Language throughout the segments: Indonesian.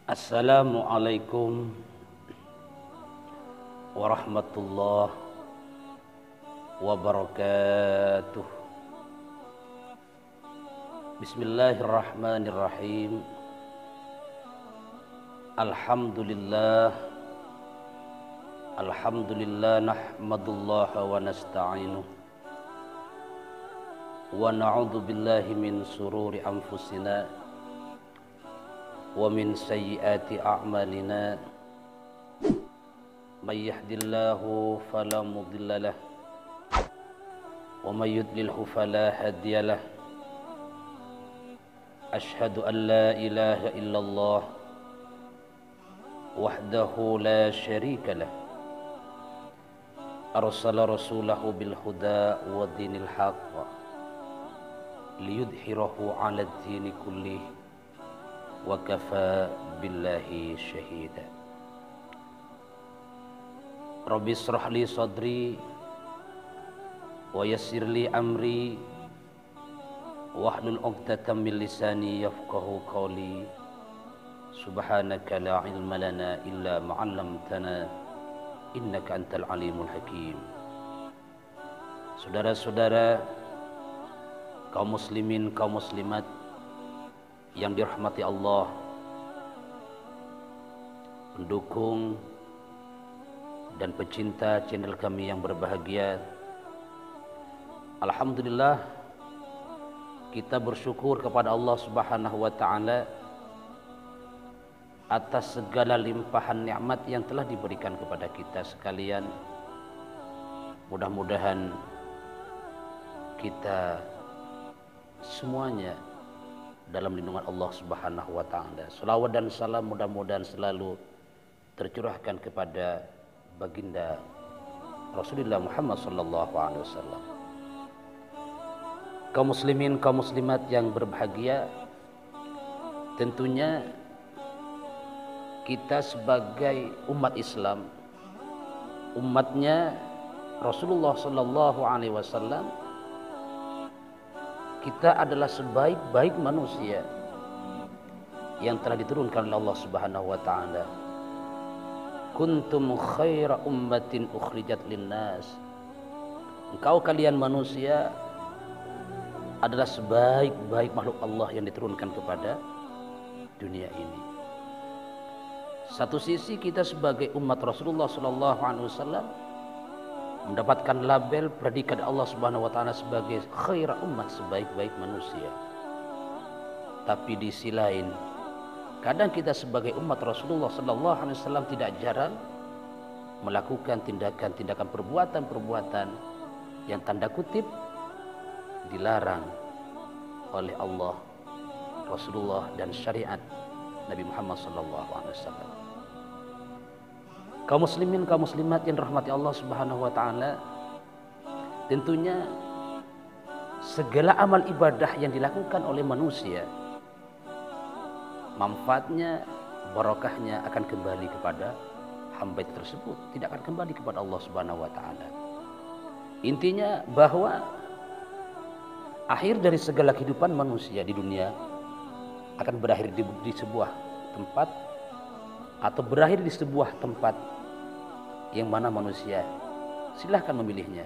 Assalamualaikum warahmatullahi wabarakatuh. Bismillahirrahmanirrahim. Alhamdulillah nahmadullaha wa nasta'inuh wa na'udzu billahi min sururi anfusina wa min sayyiati a'malina. May yahdihillahu fala mudilla lahu wa may yudlilhu fala hadiya lahu. Asyhadu an la ilaha illallah wahdahu la syarika lahu. Arsala rasulahu bil huda wa dinil haqq liyudhhirahu 'ala ad-dini kullih wa kafa billahi syahida. Rabbi shrah li sadri wa yassir li amri wahlul 'uqdatam min lisani yafqahu qawli. Subhanaka la ilma lana illa ma 'allamtana innaka antal alimul hakim. Saudara-saudara, kaum muslimin, kaum muslimat yang dirahmati Allah, pendukung dan pecinta channel kami yang berbahagia, alhamdulillah kita bersyukur kepada Allah Subhanahu wa taala atas segala limpahan nikmat yang telah diberikan kepada kita sekalian. Mudah-mudahan kita semuanya dalam lindungan Allah Subhanahu wa taala. Selawat dan salam mudah-mudahan selalu tercurahkan kepada baginda Rasulullah Muhammad sallallahu alaihi wasallam. Kaum muslimin, kaum muslimat yang berbahagia, tentunya kita sebagai umat Islam, umatnya Rasulullah sallallahu alaihi wasallam, kita adalah sebaik-baik manusia yang telah diturunkan oleh Allah Subhanahu wa taala. Kuntum khaira ummatin ukhrijat linnas. Engkau kalian manusia adalah sebaik-baik makhluk Allah yang diturunkan kepada dunia ini. Satu sisi kita sebagai umat Rasulullah sallallahu alaihi wasallam mendapatkan label predikat Allah Subhanahu wa taala sebagai khaira umat, sebaik-baik manusia. Tapi di sisi lain, kadang kita sebagai umat Rasulullah sallallahu alaihi wasallam tidak jarang melakukan tindakan-tindakan, perbuatan-perbuatan yang tanda kutip dilarang oleh Allah, Rasulullah dan syariat Nabi Muhammad sallallahu alaihi wasallam. Kaum muslimin, kaum muslimat yang dirahmati Allah Subhanahu wa taala, tentunya segala amal ibadah yang dilakukan oleh manusia, manfaatnya, barokahnya akan kembali kepada hamba tersebut, tidak akan kembali kepada Allah Subhanahu wa taala. Intinya bahwa akhir dari segala kehidupan manusia di dunia akan berakhir di sebuah tempat, atau berakhir di sebuah tempat yang mana manusia silahkan memilihnya.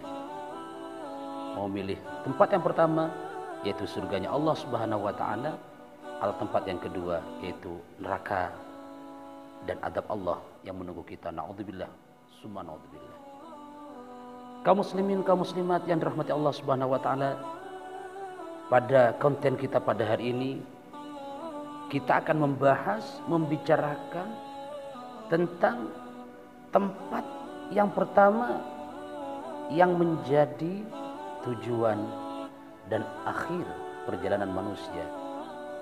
Mau milih tempat yang pertama yaitu surganya Allah Subhanahu wa taala, atau tempat yang kedua yaitu neraka dan adab Allah yang menunggu kita. Naudzubillah, summa naudzubillah. Kaum muslimin, kaum muslimat yang dirahmati Allah Subhanahu wa taala, pada konten kita pada hari ini kita akan membicarakan tentang tempat yang pertama yang menjadi tujuan dan akhir perjalanan manusia,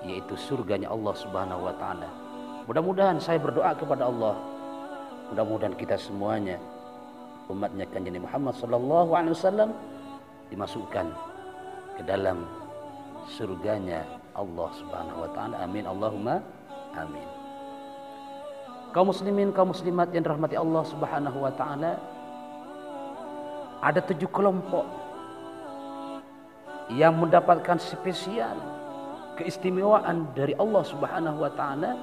yaitu surganya Allah Subhanahu wa taala. Mudah-mudahan saya berdoa kepada Allah, mudah-mudahan kita semuanya umatnya Kanjeng Muhammad sallallahu alaihi wasallam dimasukkan ke dalam surganya Allah Subhanahu wa taala. Amin, Allahumma amin. Kaum muslimin, kaum muslimat yang dirahmati Allah Subhanahu wa taala, ada 7 kelompok yang mendapatkan spesial keistimewaan dari Allah Subhanahu wa taala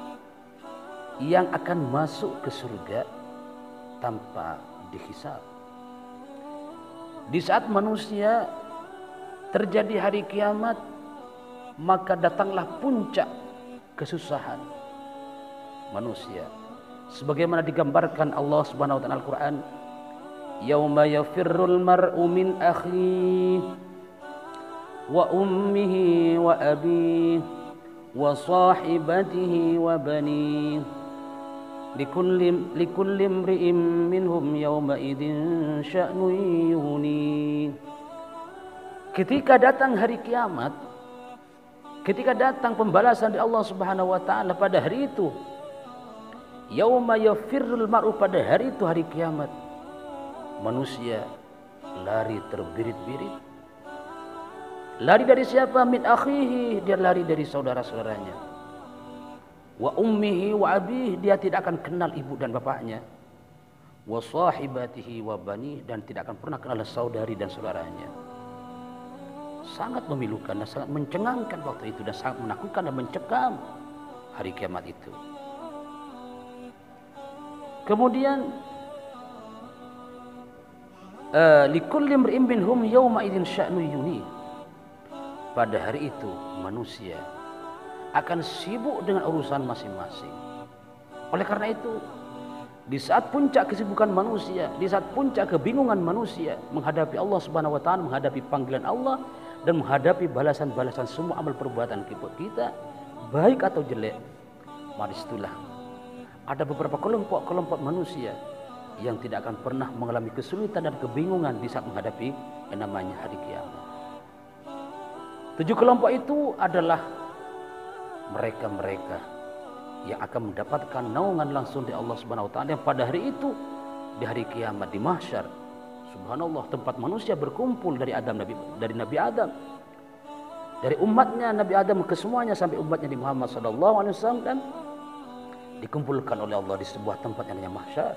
yang akan masuk ke surga tanpa dihisab. Di saat manusia terjadi hari kiamat, maka datanglah puncak kesusahan manusia. Sebagaimana digambarkan Allah Subhanahu wa taala Al-Qur'an, yauma yafirrul mar'u min akhihi wa ummihi wa abihi wa sahibatihi wa banihi likulli imri'in minhum yawma idzin sya'nun yughni. Ketika datang hari kiamat, ketika datang pembalasan dari Allah Subhanahu wa taala pada hari itu, yauma yafirrul mar'u, pada hari itu hari kiamat, manusia lari terbirit-birit. Lari dari siapa? Min akhihi, dia lari dari saudara-saudaranya. Wa ummihi wa abihi, dia tidak akan kenal ibu dan bapaknya. Wa sahibatihi wa bani, dan tidak akan pernah kenal saudari dan saudaranya. Sangat memilukan dan sangat mencengangkan waktu itu, dan sangat menakutkan dan mencekam hari kiamat itu. Kemudian likulli imri'in minhum yawma idzin sya'nu yughni. Pada hari itu manusia akan sibuk dengan urusan masing-masing. Oleh karena itu, di saat puncak kesibukan manusia, di saat puncak kebingungan manusia menghadapi Allah Subhanahu wa taala, menghadapi panggilan Allah dan menghadapi balasan-balasan semua amal perbuatan kita, baik atau jelek, mari itulah ada beberapa kelompok manusia yang tidak akan pernah mengalami kesulitan dan kebingungan di saat menghadapi yang namanya hari kiamat. 7 kelompok itu adalah mereka-mereka yang akan mendapatkan naungan langsung dari Allah Subhanahu wa taala, yang pada hari itu, di hari kiamat, di mahsyar, subhanallah, tempat manusia berkumpul dari Nabi Adam, dari umatnya Nabi Adam ke semuanya sampai umatnya di Muhammad sallallahu alaihi wasallam, dan dikumpulkan oleh Allah di sebuah tempat yang namanya mahsyar,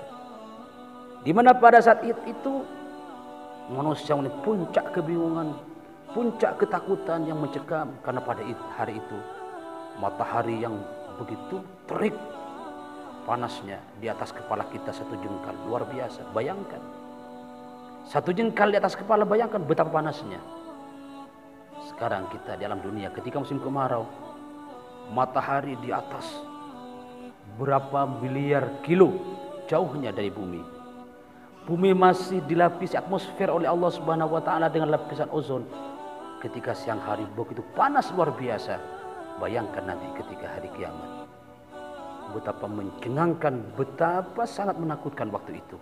di mana pada saat itu manusia ini puncak kebingungan, puncak ketakutan yang mencekam, karena pada hari itu matahari yang begitu terik panasnya di atas kepala kita 1 jengkal, luar biasa. Bayangkan 1 jengkal di atas kepala, bayangkan betapa panasnya. Sekarang kita di alam dunia ketika musim kemarau, matahari di atas berapa miliar kilo jauhnya dari bumi. Bumi masih dilapisi atmosfer oleh Allah Subhanahu wa taala dengan lapisan ozon. Ketika siang hari begitu panas luar biasa. Bayangkan nanti ketika hari kiamat, betapa mencengangkan, betapa sangat menakutkan waktu itu.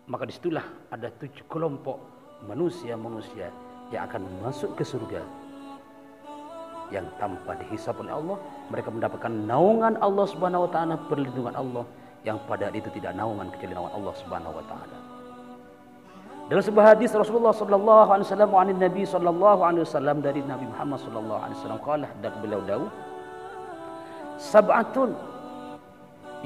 Maka disitulah ada 7 kelompok manusia yang akan masuk ke surga, yang tanpa dihisab oleh Allah. Mereka mendapatkan naungan Allah Subhanahu wa taala, perlindungan Allah, yang pada hari itu tidak naungan kecuali naungan Allah Subhanahu wa taala. Dalam sebuah hadis Rasulullah sallallahu alaihi wasallam dari Nabi sallallahu alaihi wasallam, dari Nabi Muhammad sallallahu alaihi wasallam, qala, dan beliau dawuh, sab'atun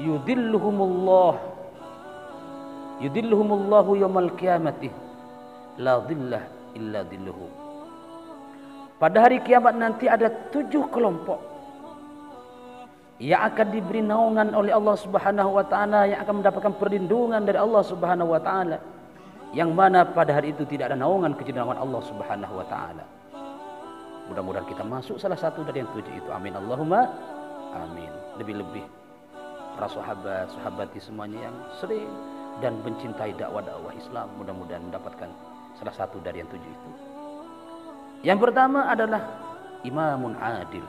yudilluhumullahu yaumal qiyamati la dhillah illa dhilluhu. Pada hari kiamat nanti ada 7 kelompok yang akan diberi naungan oleh Allah Subhanahu wa taala, yang akan mendapatkan perlindungan dari Allah Subhanahu wa taala, yang mana pada hari itu tidak ada naungan kecuali naungan Allah Subhanahu wa taala. Mudah-mudahan kita masuk salah satu dari yang 7 itu. Amin Allahumma amin. Lebih-lebih para sahabati semuanya yang sering dan mencintai dakwah Islam, mudah-mudahan mendapatkan salah satu dari yang 7 itu. Yang pertama adalah imamun adil.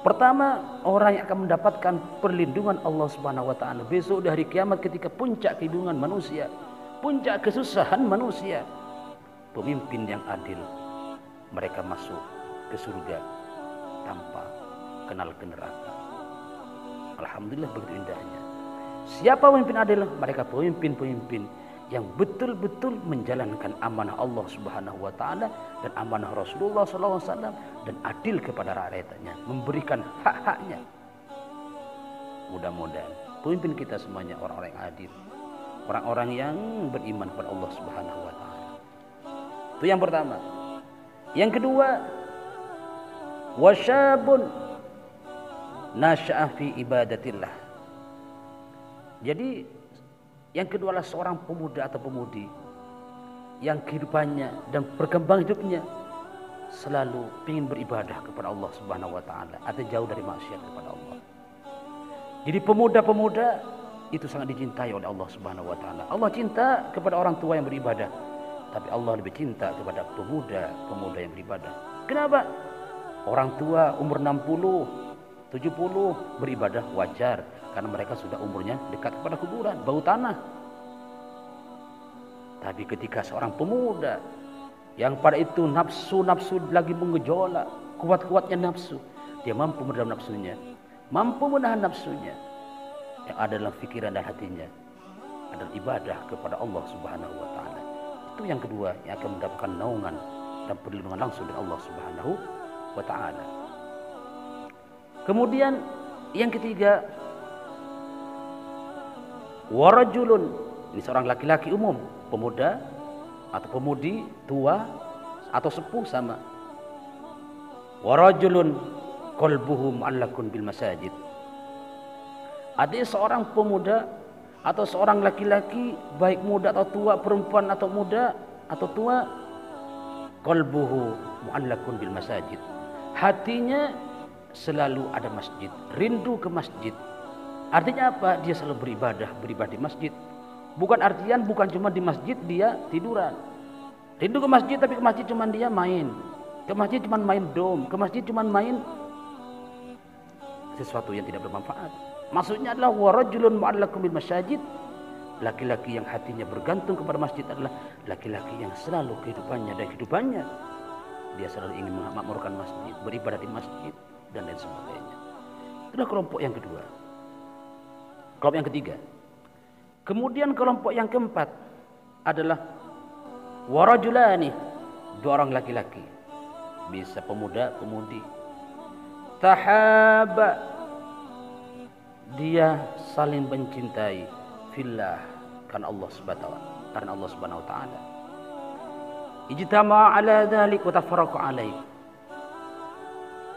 Pertama, orang yang akan mendapatkan perlindungan Allah Subhanahu wa taala besok di hari kiamat, ketika puncak kebingungan manusia, puncak kesusahan manusia, pemimpin yang adil. Mereka masuk ke surga tanpa kenal ke neraka. Alhamdulillah, begitu indahnya. Siapa pemimpin adil? Mereka pemimpin-pemimpin yang betul-betul menjalankan amanah Allah Subhanahu wa taala dan amanah Rasulullah sallallahu alaihi wasallam, dan adil kepada rakyatnya, memberikan hak-haknya. Mudah-mudahan pemimpin kita semuanya orang-orang yang adil, orang-orang yang beriman kepada Allah Subhanahu wa taala. Itu yang pertama. Yang kedua, wasyabun nasya'a fi ibadatillah. Jadi yang kedua adalah seorang pemuda atau pemudi yang kehidupannya dan berkembang hidupnya selalu ingin beribadah kepada Allah Subhanahu wa taala atau jauh dari maksiat kepada Allah. Jadi pemuda-pemuda itu sangat dicintai oleh Allah Subhanahu wa taala. Allah cinta kepada orang tua yang beribadah, tapi Allah lebih cinta kepada pemuda-pemuda yang beribadah. Kenapa? Orang tua umur 60, 70 beribadah wajar karena mereka sudah umurnya dekat kepada kuburan, bau tanah. Tapi ketika seorang pemuda yang pada itu nafsu lagi mengejolak, kuat-kuatnya nafsu, dia mampu meredam nafsunya, mampu menahan nafsunya, yang ada dalam pikiran dan hatinya adalah ibadah kepada Allah Subhanahu wa taala. Itu yang kedua yang akan mendapatkan naungan dan perlindungan langsung dari Allah Subhanahu wa taala. Kemudian yang ketiga, warajulun, ini seorang laki-laki umum, pemuda atau pemudi, tua atau sepuh sama. Warajulun qalbuhu mu'allaqun bil masajid. Ada seorang pemuda atau seorang laki-laki, baik muda atau tua, perempuan atau muda atau tua, qalbuhu mu'allaqun bil masajid. Hatinya selalu ada masjid, rindu ke masjid. Artinya apa? Dia selalu beribadah di masjid. Bukan artian bukan cuma di masjid dia tiduran. Rindu ke masjid tapi ke masjid cuma dia main. Ke masjid cuma main dom, ke masjid cuma main sesuatu yang tidak bermanfaat. Maksudnya adalah warajulun mu'allaqun bil masajid. Laki-laki yang hatinya bergantung kepada masjid adalah laki-laki yang selalu kehidupannya dia selalu ingin memakmurkan masjid, beribadah di masjid dan lain sebagainya. Itulah kelompok yang kedua. Kelompok yang ketiga. Kemudian kelompok yang keempat adalah warajulani, dua orang laki-laki, bisa pemuda, pemudi. Tahaba, dia saling mencintai fillah karena Allah Subhanahu wa taala. Ijtama'a ala dzalik wa tafarraqu alaihi.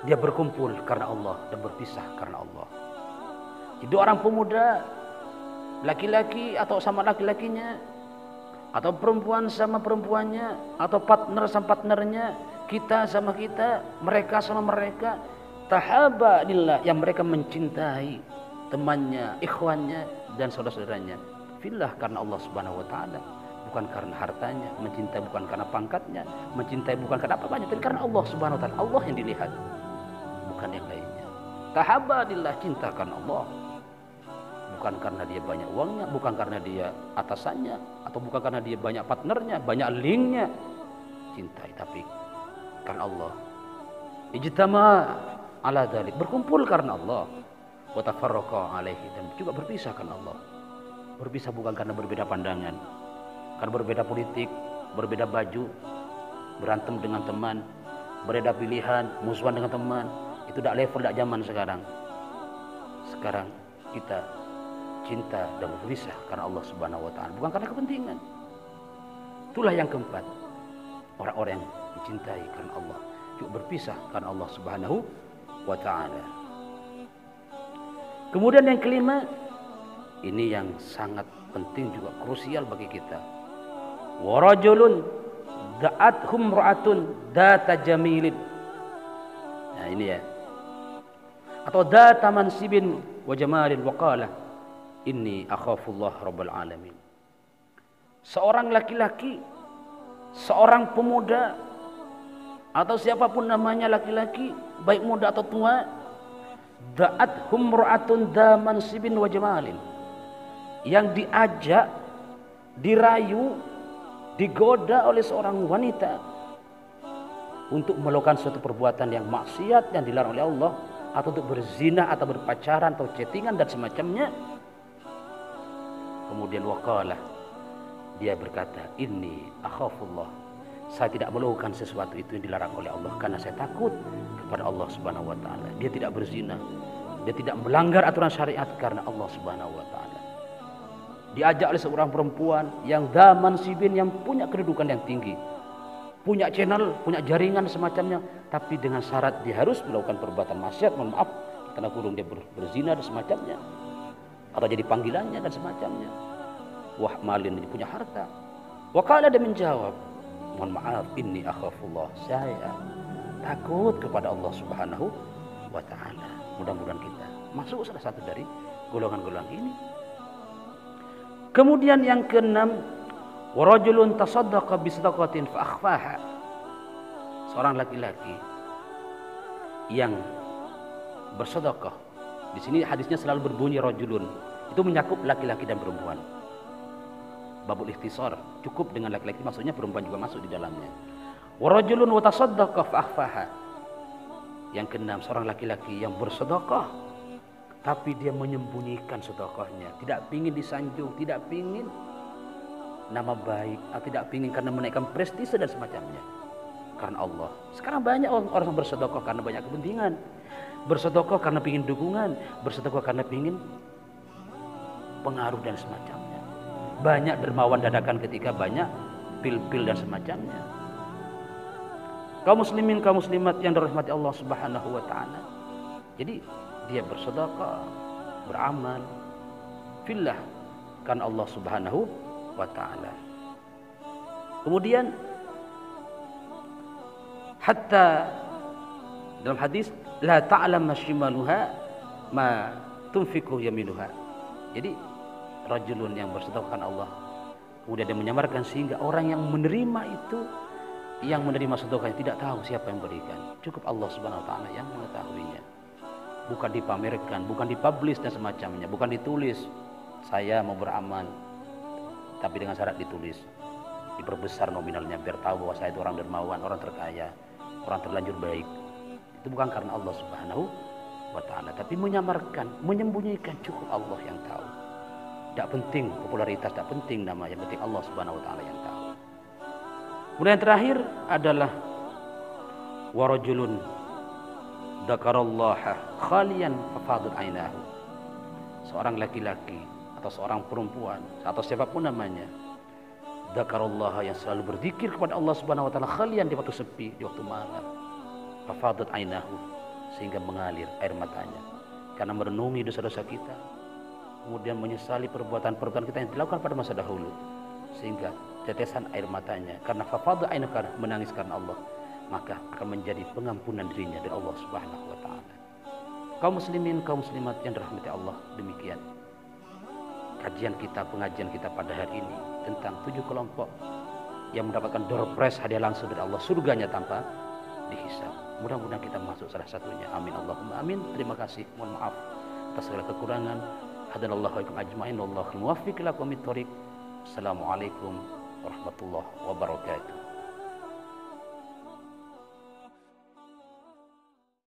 Dia berkumpul karena Allah dan berpisah karena Allah. Jadi orang pemuda, laki-laki atau sama laki-lakinya, atau perempuan sama perempuannya, atau partner sama partnernya, kita sama kita, mereka sama mereka, tahaba lillah, yang mereka mencintai temannya, ikhwannya dan saudara-saudaranya fillah karena Allah Subhanahu wa taala, bukan karena hartanya, mencintai bukan karena pangkatnya, mencintai bukan karena apa-apanya, tapi karena Allah Subhanahu wa taala. Allah yang dilihat, bukan yang lainnya. Tahaba lillah, cinta karena Allah, bukan karena dia banyak uangnya, bukan karena dia atasannya, atau bukan karena dia banyak partnernya, banyak linknya. Cintai tapi karena Allah. Ijtama ala dzalik, berkumpul karena Allah. Wa tafarraqa alaihi, dan juga berpisah karena Allah. Berpisah bukan karena berbeda pandangan, karena berbeda politik, berbeda baju, berantem dengan teman, berbeda pilihan, musuhan dengan teman. Itu tidak level, tidak zaman sekarang. Sekarang kita cinta dan berpisah karena Allah Subhanahu wa taala, bukan karena kepentingan. Itulah yang keempat. Orang-orang yang mencintai karena Allah, juga berpisah karena Allah Subhanahu wa taala. Kemudian yang kelima, ini yang sangat penting juga krusial bagi kita. Warajulun da'athum ra'atun data jamilin. Nah ini ya. Atau data mansibin wa jamalin wa qala inni akhafullah rabbal alamin. Seorang laki-laki, seorang pemuda, atau siapapun namanya laki-laki, baik muda atau tua, da'athum ra'atun dha mansibin wa jamalin, yang diajak, dirayu, digoda oleh seorang wanita untuk melakukan suatu perbuatan yang maksiat yang dilarang oleh Allah, atau untuk berzina atau berpacaran atau chattingan dan semacamnya. Kemudian waqala, dia berkata, inni akhafullah, saya tidak melakukan sesuatu itu yang dilarang oleh Allah karena saya takut kepada Allah Subhanahu wa taala. Dia tidak berzina, dia tidak melanggar aturan syariat karena Allah Subhanahu wa taala. Diajak oleh seorang perempuan yang daman sibin, yang punya kedudukan yang tinggi, punya channel, punya jaringan semacamnya, tapi dengan syarat dia harus melakukan perbuatan maksiat, mohon maaf, karena kurung dia berzina dan semacamnya, atau jadi panggilannya dan semacamnya. Wah, malin dia punya harta. Wa qala, dia menjawab, mohon maaf, inni akhafullah, saya takut kepada Allah Subhanahu wa taala. Mudah-mudahan kita masuk salah satu dari golongan-golongan ini. Kemudian yang keenam, wa rajulun tasaddaqa bi sadaqatin fa akhfaha. Seorang laki-laki yang bersedekah. Di sini hadisnya selalu berbunyi rajulun. Itu menyakup laki-laki dan perempuan. Babul ikhtisar, cukup dengan laki-laki, maksudnya perempuan juga masuk di dalamnya. Wa rajulun wa tasaddaqa fa akhfaha. Yang keenam, seorang laki-laki yang bersedekah tapi dia menyembunyikan sedekahnya, tidak pingin disanjung, tidak pingin nama baik, tidak pingin karena menaikkan prestise dan semacamnya. Karena Allah. Sekarang banyak orang bersedekah karena banyak kepentingan, bersedekah karena pingin dukungan, bersedekah karena pingin pengaruh dan semacamnya. Banyak dermawan dadakan ketika banyak pil-pil dan semacamnya. Kaum muslimin, kaum muslimat yang dirahmati Allah Subhanahu wa taala. Jadi dia bersedekah, beramal fillah kan Allah Subhanahu wa taala. Kemudian hatta dalam hadis la ta'lam mashimaluha ma tunfiqu yaminuha. Jadi rajulun yang bersedekah Allah, kemudian dia menyamarkan sehingga orang yang menerima itu, yang menerima sedekahnya tidak tahu siapa yang berikan. Cukup Allah Subhanahu wa taala yang mengetahuinya. Bukan dipamerkan, bukan dipublish dan semacamnya, bukan ditulis saya mau beramal, tapi dengan syarat ditulis, diperbesar nominalnya biar tahu bahwa saya itu orang dermawan, orang terkaya, orang terlanjur baik. Itu bukan karena Allah Subhanahu wa taala, tapi menyamarkan, menyembunyikan, cukup Allah yang tahu. Tidak penting popularitas, tidak penting nama, yang penting Allah Subhanahu wa taala yang tahu. Kemudian yang terakhir adalah warajulun dzakarallaha khalian fafadat ainahu. Seorang laki-laki atau seorang perempuan atau siapapun namanya, dzakarallaha, yang selalu berzikir kepada Allah Subhanahu wa taala khalian, di waktu sepi, di waktu malam, fafadat ainahu, sehingga mengalir air matanya karena merenungi dosa-dosa kita, kemudian menyesali perbuatan-perbuatan kita yang dilakukan pada masa dahulu, sehingga tetesan air matanya karena fafadat ainahu, karena menangis karena Allah, maka akan menjadi pengampunan dirinya dari Allah Subhanahu wa taala. Kaum muslimin, kaum muslimat yang dirahmati Allah, demikian kajian kita, pengajian kita pada hari ini tentang 7 kelompok yang mendapatkan door prize, hadiah langsung dari Allah, surganya tanpa dihisab. Mudah-mudahan kita masuk salah satunya. Amin Allahumma amin. Terima kasih. Mohon maaf atas segala kekurangan. Hadanallahu wa iyyakum ajmain. Wallahu muwaffiq ila aqwamit thoriq. Assalamualaikum warahmatullahi wabarakatuh.